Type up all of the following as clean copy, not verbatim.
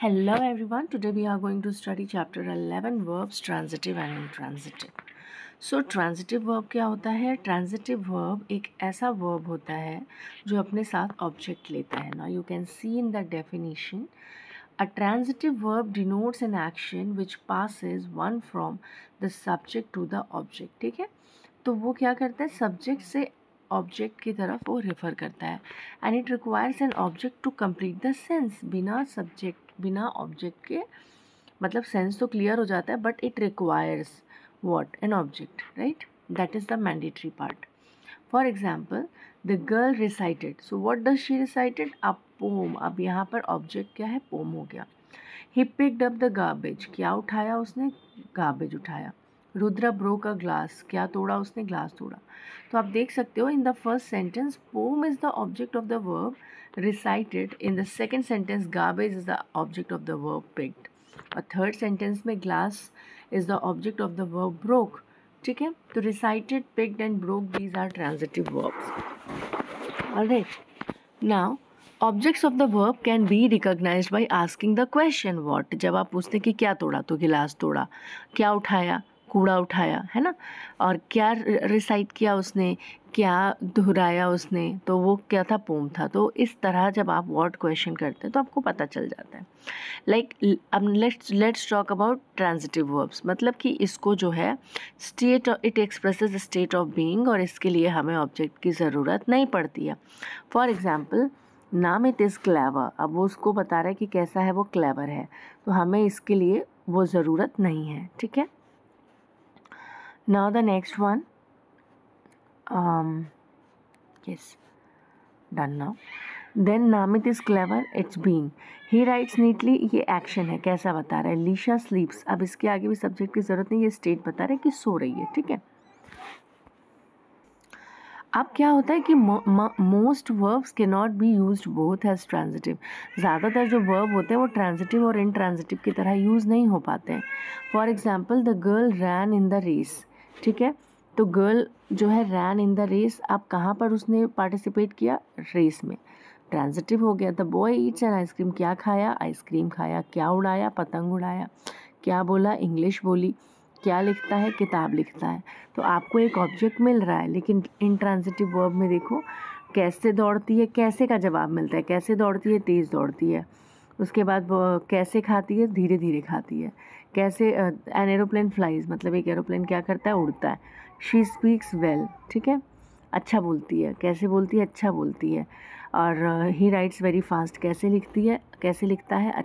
Hello everyone, today we are going to study chapter 11 verbs transitive and intransitive. So transitive verb क्या होता है? Transitive verb एक ऐसा verb होता है जो अपने साथ object लेता है. Now you can see in the definition, a transitive verb denotes an action which passes one from the subject to the object. ठीक है, तो वो क्या करता है, subject से ऑब्जेक्ट की तरफ वो रेफ़र करता है. And it requires an object to complete the sense. बिना ऑब्जेक्ट के मतलब सेंस तो क्लियर हो जाता है, but it requires what? An object, right? That is the mandatory part. For example, the girl recited. So what does she recited? A poem. अब यहाँ पर ऑब्जेक्ट क्या है? पोम हो गया. He picked up the garbage. क्या उठाया उसने? गार्बेज उठाया. Rudra broke a glass. क्या तोड़ा उसने? ग्लास तोड़ा. तो आप देख सकते हो, in the first sentence poem is the object of the verb recited. In the second sentence garbage is the object of the verb picked. और थर्ड सेंटेंस में glass is the object of the verb broke. ठीक है, तो recited, picked and broke, these are transitive verbs. Alright, now objects of the verb can be recognised by asking the question what. जब आप पूछते कि क्या तोड़ा, तो गिलास तोड़ा. क्या उठाया? कूड़ा उठाया, है ना. और क्या रिसाइट किया उसने? क्या दोहराया उसने? तो वो क्या था? पोम था. तो इस तरह जब आप व्हाट क्वेश्चन करते हैं तो आपको पता चल जाता है. लाइक अब let's talk about transitive verbs. मतलब कि इसको जो है state, it expresses state of being, और इसके लिए हमें ऑब्जेक्ट की ज़रूरत नहीं पड़ती है. फॉर एग्जाम्पल, नाम इट इज़ क्लेवर. अब वो उसको बता रहा है कि कैसा है वो? क्लेवर है. तो हमें इसके लिए वो ज़रूरत नहीं है. ठीक है. Now the next one, yes, done now. Then Namit is clever, it's being. He writes neatly, ये एक्शन है. कैसा बता रहा है? लीशा स्लीप्स. अब इसके आगे भी सब्जेक्ट की ज़रूरत नहीं, ये स्टेट बता रहा है कि सो रही है. ठीक है. अब क्या होता है कि मोस्ट वर्ब्स के not be use both as transitive. ज़्यादातर जो वर्ब होते हैं वो ट्रांजिटिव और इनट्रांजिटिव की तरह यूज़ नहीं हो पाते हैं. For example, the girl ran in the race. ठीक है, तो गर्ल जो है रैन इन द रेस. अब कहाँ पर उसने पार्टिसिपेट किया? रेस में. ट्रांजिटिव हो गया. The boy Yeats an ice cream. क्या खाया? आइसक्रीम खाया. क्या उड़ाया? पतंग उड़ाया. क्या बोला? इंग्लिश बोली. क्या लिखता है? किताब लिखता है. तो आपको एक ऑब्जेक्ट मिल रहा है, लेकिन इनट्रांजिटिव वर्ब में देखो कैसे दौड़ती है, कैसे का जवाब मिलता है. कैसे दौड़ती है? तेज़ दौड़ती है. उसके बाद कैसे खाती है? धीरे धीरे खाती है. कैसे एन एरोप्लेन फ्लाइज, मतलब एक एरोप्लेन क्या करता है? उड़ता है. She speaks well. ठीक है, अच्छा बोलती है. कैसे बोलती है? अच्छा बोलती है. और ही राइट्स वेरी फास्ट. कैसे लिखती है? कैसे लिखता है?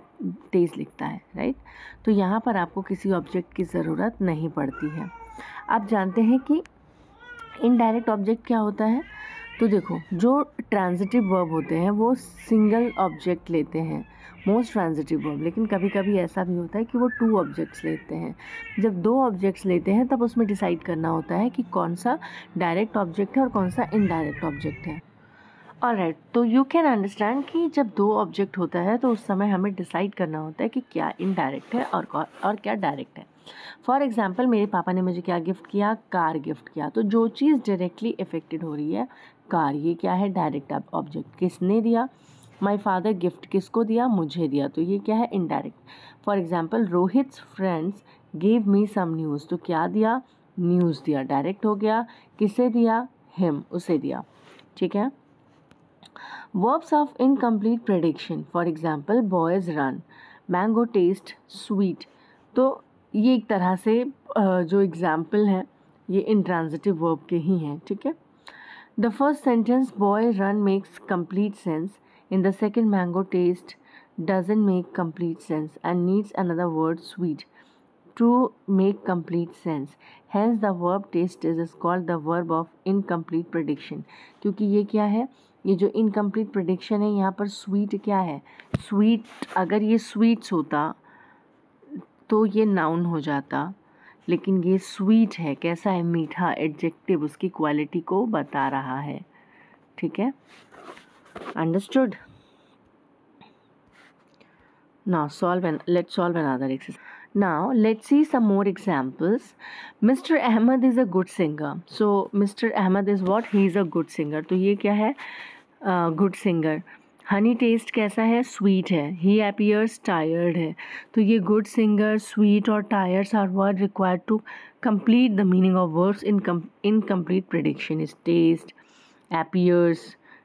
तेज़ लिखता है, राइट. तो यहाँ पर आपको किसी ऑब्जेक्ट की ज़रूरत नहीं पड़ती है. आप जानते हैं कि इनडायरेक्ट ऑब्जेक्ट क्या होता है? तो देखो, जो ट्रांजिटिव वर्ब होते हैं वो सिंगल ऑब्जेक्ट लेते हैं, मोस्ट ट्रांजिटिव वर्ब. लेकिन कभी कभी ऐसा भी होता है कि वो 2 ऑब्जेक्ट्स लेते हैं. जब 2 ऑब्जेक्ट्स लेते हैं तब उसमें डिसाइड करना होता है कि कौन सा डायरेक्ट ऑब्जेक्ट है और कौन सा इनडायरेक्ट ऑब्जेक्ट है. ऑलराइट, तो यू कैन अंडरस्टैंड कि जब 2 ऑब्जेक्ट होता है तो उस समय हमें डिसाइड करना होता है कि क्या इनडायरेक्ट है और क्या डायरेक्ट है. फॉर एग्जाम्पल, मेरे पापा ने मुझे क्या गिफ्ट किया? कार गिफ्ट किया. तो जो चीज़ डायरेक्टली इफेक्टेड हो रही है, कार, ये क्या है? Direct object. किसने दिया? My father gift. किसको दिया? मुझे दिया. तो ये क्या है? Indirect. For example, Rohit's friends give me some news. तो क्या दिया? न्यूज़ दिया. डायरेक्ट हो गया. किसे दिया? हिम, उसे दिया. ठीक है. Verbs of incomplete prediction. For example, boys run. Mango taste sweet. तो ये एक तरह से जो एग्जाम्पल है ये intransitive verb के ही हैं. ठीक है. The first sentence, boy run, makes complete sense. In the second, mango taste doesn't make complete sense and needs another word, sweet, to make complete sense. Hence the verb taste is called the verb of incomplete prediction. क्योंकि ये क्या है? ये जो incomplete prediction है, यहाँ पर sweet क्या है? स्वीट. अगर ये स्वीट्स होता तो ये नाउन हो जाता, लेकिन ये स्वीट है. कैसा है? मीठा. एडजेक्टिव उसकी क्वालिटी को बता रहा है. ठीक है, understood. Now let's solve another exercise. Now let's see some more examples. Mr. Ahmed is a good singer. So Mr. Ahmed is what? He is a good singer. तो ये क्या है? Good singer. हनी टेस्ट कैसा है, sweet है. ही appears tired है. तो ये गुड सिंगर, स्वीट और tyres are word required to complete the meaning of verbs in incomplete prediction is taste, appears,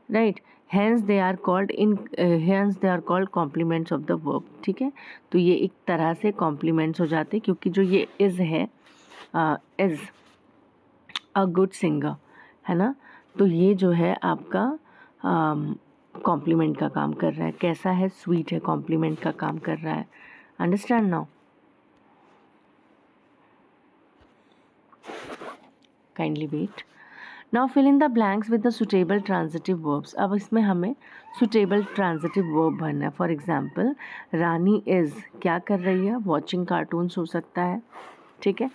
right? Hence they are called complements of the verb. ठीक है, तो ये एक तरह से complements हो जाते हैं क्योंकि जो ये is है is a good singer है ना, तो ये जो है आपका कॉम्प्लीमेंट का काम कर रहा है. कैसा है, स्वीट है, कॉम्प्लीमेंट का काम कर रहा है. Understand now? Kindly wait. Now fill in the blanks with the suitable transitive verbs. अब इसमें हमें सुटेबल ट्रांजिटिव वर्ब भरना है. फॉर एग्जाम्पल रानी इज़ क्या कर रही है, वॉचिंग कार्टून्स हो सकता है. ठीक है,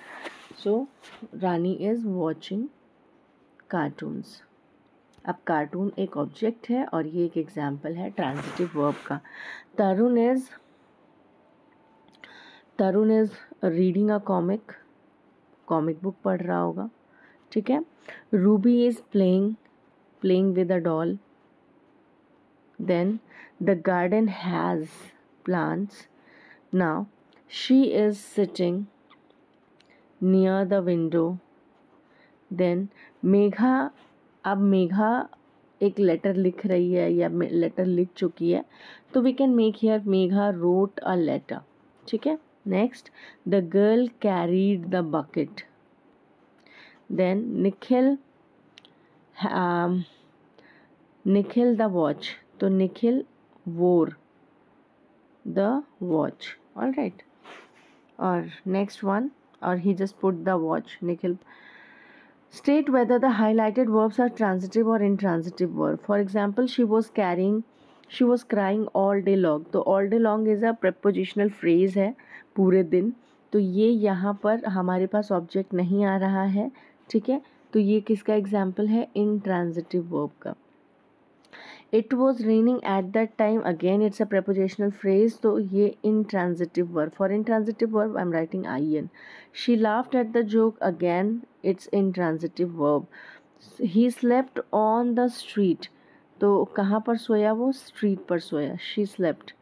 so Rani is watching cartoons. अब कार्टून एक ऑब्जेक्ट है और ये एक एग्जाम्पल है ट्रांजिटिव वर्ब का. Tarun is reading a comic book पढ़ रहा होगा. ठीक है, Ruby is playing with a doll. Then the garden has plants. Now she is sitting near the window. Then Megha, अब मेघा एक लेटर लिख रही है या लेटर लिख चुकी है, तो we can make here Megha wrote a letter. ठीक है, next the girl carried the bucket. Then Nikhil the watch, तो Nikhil wore the watch. All right, और नेक्स्ट वन, और he just put the watch. Nikhil. State whether the highlighted verbs are transitive or intransitive verb. For example, she was crying all day long. तो all day long is a prepositional phrase है, पूरे दिन. तो ये यहाँ पर हमारे पास ऑब्जेक्ट नहीं आ रहा है. ठीक है, तो ये किसका एग्जाम्पल है, intransitive verb का. It was raining at that time. Again, it's a prepositional phrase. तो ये intransitive verb. For intransitive verb, I'm writing in. She laughed at the joke. Again, it's intransitive verb. He slept on the street. तो कहाँ पर सोया वो, street पर सोया. She slept.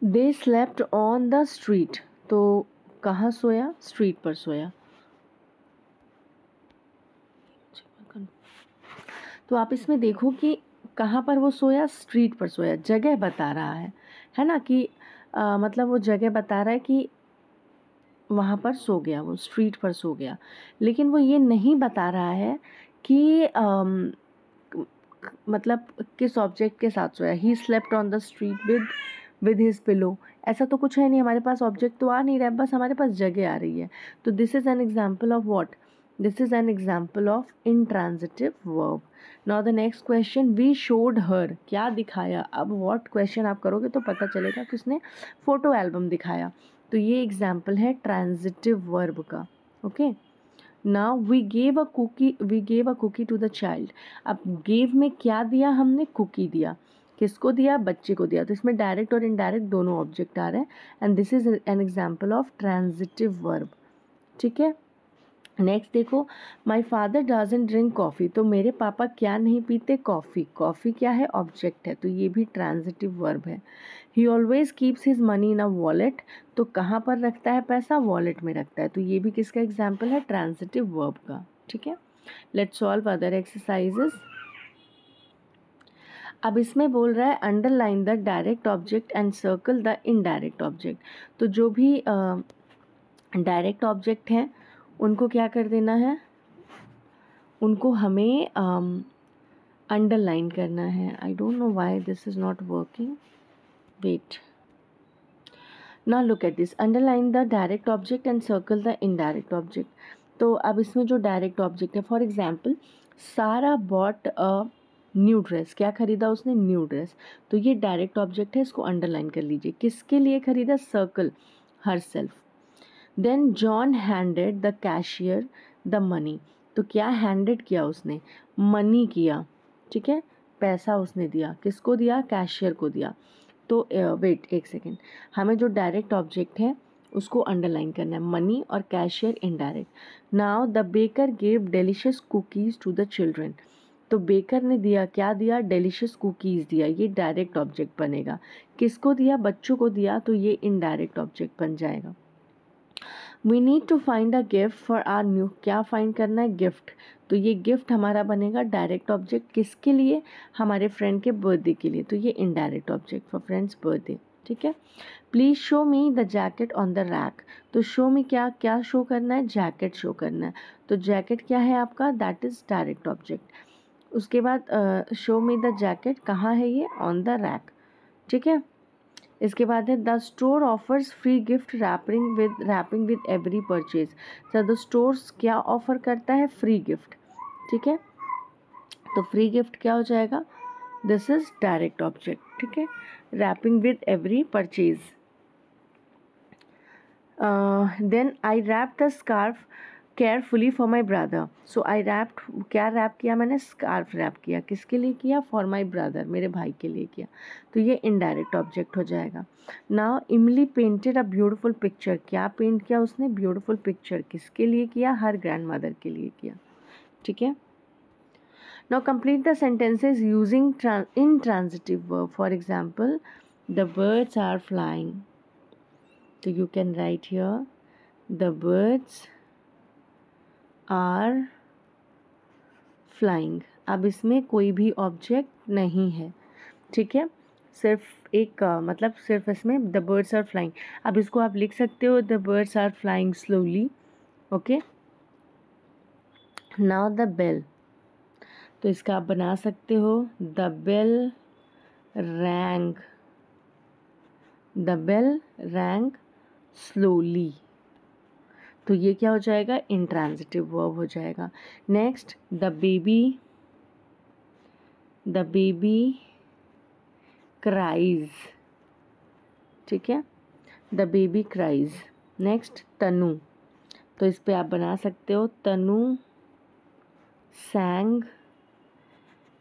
They slept on the street. तो कहाँ सोया, street पर सोया. तो आप इसमें देखो कि कहाँ पर वो सोया, स्ट्रीट पर सोया. जगह बता रहा है ना, कि मतलब वो जगह बता रहा है कि वहाँ पर सो गया, वो स्ट्रीट पर सो गया. लेकिन वो ये नहीं बता रहा है कि मतलब किस ऑब्जेक्ट के साथ सोया. He slept on the street with his pillow. ऐसा तो कुछ है नहीं, हमारे पास ऑब्जेक्ट तो आ नहीं रहा है, बस हमारे पास जगह आ रही है. तो this is an example of what, this is an example of intransitive verb. Now the next question, we showed her, क्या दिखाया. अब व्हाट क्वेश्चन आप करोगे तो पता चलेगा कि उसने फ़ोटो एल्बम दिखाया. तो ये एग्जाम्पल है ट्रांजिटिव वर्ब का. Okay, now we gave a cookie to the child. अब गेव में क्या दिया हमने, कुकी दिया. किसको दिया, बच्चे को दिया. तो इसमें डायरेक्ट और इनडायरेक्ट दोनों ऑब्जेक्ट आ रहे हैं. And this is an example of transitive verb. ठीक है, नेक्स्ट देखो, my father doesn't drink coffee. तो मेरे पापा क्या नहीं पीते, कॉफ़ी. कॉफ़ी क्या है, ऑब्जेक्ट है, तो ये भी ट्रांजिटिव वर्ब है. ही always keeps his money in a wallet. तो कहाँ पर रखता है पैसा, वॉलेट में रखता है. तो ये भी किसका एग्जाम्पल है, ट्रांजिटिव वर्ब का. ठीक है, लेट्स सॉल्व अदर एक्सरसाइजेस. अब इसमें बोल रहा है underline the direct object and circle the indirect object. तो जो भी डायरेक्ट ऑब्जेक्ट हैं उनको क्या कर देना है, उनको हमें अंडरलाइन करना है. I don't know why this is not working. Wait, now look at this. Underline the direct object and circle the indirect object. तो अब इसमें जो डायरेक्ट ऑब्जेक्ट है, for example Sara bought a new dress. क्या खरीदा उसने, new dress. तो ये डायरेक्ट ऑब्जेक्ट है, इसको अंडरलाइन कर लीजिए. किसके लिए खरीदा, circle, her self. Then John handed the cashier the money. तो क्या हैंडेड किया उसने, मनी किया. ठीक है, पैसा उसने दिया. किसको दिया, कैशियर को दिया. तो वेट एक सेकेंड, हमें जो डायरेक्ट ऑब्जेक्ट है उसको अंडरलाइन करना है, मनी और cashier indirect. Now the baker gave delicious cookies to the children. तो बेकर ने दिया, क्या दिया, डिलीशियस कुकीज़ दिया, ये डायरेक्ट ऑब्जेक्ट बनेगा। किसको दिया, बच्चों को दिया, तो ये इनडायरेक्ट ऑब्जेक्ट बन जाएगा। We need to find a gift for our new, क्या फाइंड करना है, गिफ्ट, तो ये गिफ्ट हमारा बनेगा डायरेक्ट ऑब्जेक्ट, किसके लिए, हमारे फ्रेंड के बर्थडे के लिए, तो ये indirect object for friends birthday. ठीक है। Please show me the jacket on the rack, तो शो मी क्या क्या शो करना है, जैकेट शो करना है, तो जैकेट क्या है आपका, दैट इज़ डायरेक्ट ऑब्जेक्ट। उसके बाद शो मी द जैकेट कहाँ है ये, ऑन द रैक। ठीक है। इसके बाद है the store offers free gift wrapping with every purchase, तो द स्टोर्स क्या ऑफर करता है, फ्री गिफ्ट। ठीक है। तो फ्री गिफ्ट क्या हो जाएगा, दिस इज डायरेक्ट ऑब्जेक्ट। ठीक है। Wrapping with every purchase. Then I wrap the scarf carefully for my brother, so I wrapped, क्या रैप किया मैंने, स्कार्फ रैप किया, किसके लिए किया, फॉर माई ब्रदर, मेरे भाई के लिए किया, तो ये इनडायरेक्ट ऑब्जेक्ट हो जाएगा। नाउ इमली पेंटेड अ ब्यूटिफुल पिक्चर, क्या पेंट किया उसने, ब्यूटिफुल पिक्चर, किसके लिए किया, हर ग्रैंड मदर के लिए किया। ठीक है। Now complete the sentences using intransitive verb, for example the birds are flying, so you can write here the birds are flying। अब इसमें कोई भी ऑब्जेक्ट नहीं है। ठीक है। सिर्फ एक मतलब सिर्फ इसमें द बर्ड्स आर फ्लाइंग। अब इसको आप लिख सकते हो the birds are flying slowly. Okay. Now the bell, तो इसका आप बना सकते हो the bell rang, the bell rang slowly, तो ये क्या हो जाएगा, इंट्रांजिटिव वर्ब हो जाएगा। Next the baby cries. ठीक है। The baby cries. Next Tanu, तो इस पे आप बना सकते हो Tanu sang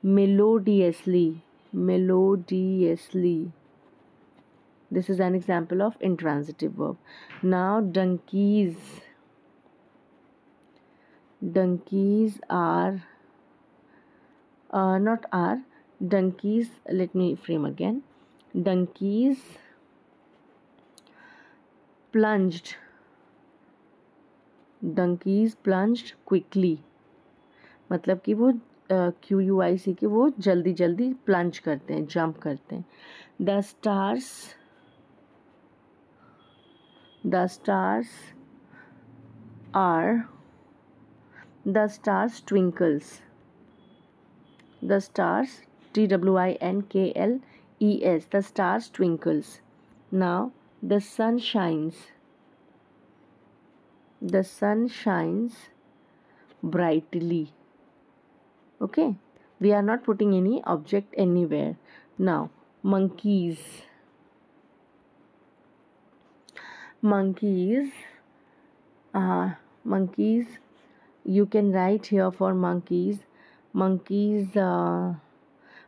melodiously, this is an example of intransitive verb. Now donkeys are not are, donkeys, let me frame again, donkeys plunged quickly, मतलब कि वो QUIC के वो जल्दी जल्दी प्लंज करते हैं, जंप करते हैं। The stars twinkles, the stars TWINKLES, the stars twinkles. Now the sun shines brightly. Okay, we are not putting any object anywhere. Now monkeys, you can write here for monkeys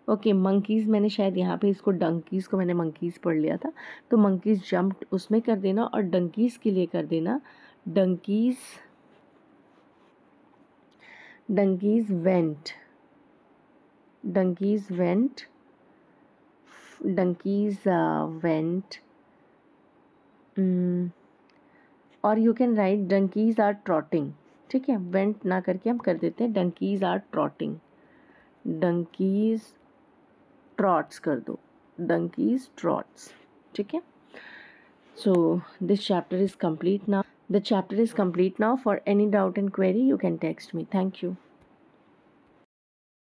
okay monkeys मैंने शायद यहाँ पे इसको डंकीज़ को मैंने monkeys पढ़ लिया था, तो मंकीज़ जंप्ड उसमें कर देना, और डंकीज़ के लिए कर देना डंकीज़ वेंट, और you can write donkeys are trotting. ठीक है। वेंट ना करके हम कर देते हैं डंकीज़ आर ट्रॉटिंग, डंकीज़ ट्रॉट्स कर दो, डंकीज़ ट्रॉट्स। ठीक है। So this chapter is complete now. The chapter is complete now. For any doubt and query, you can text me. Thank you.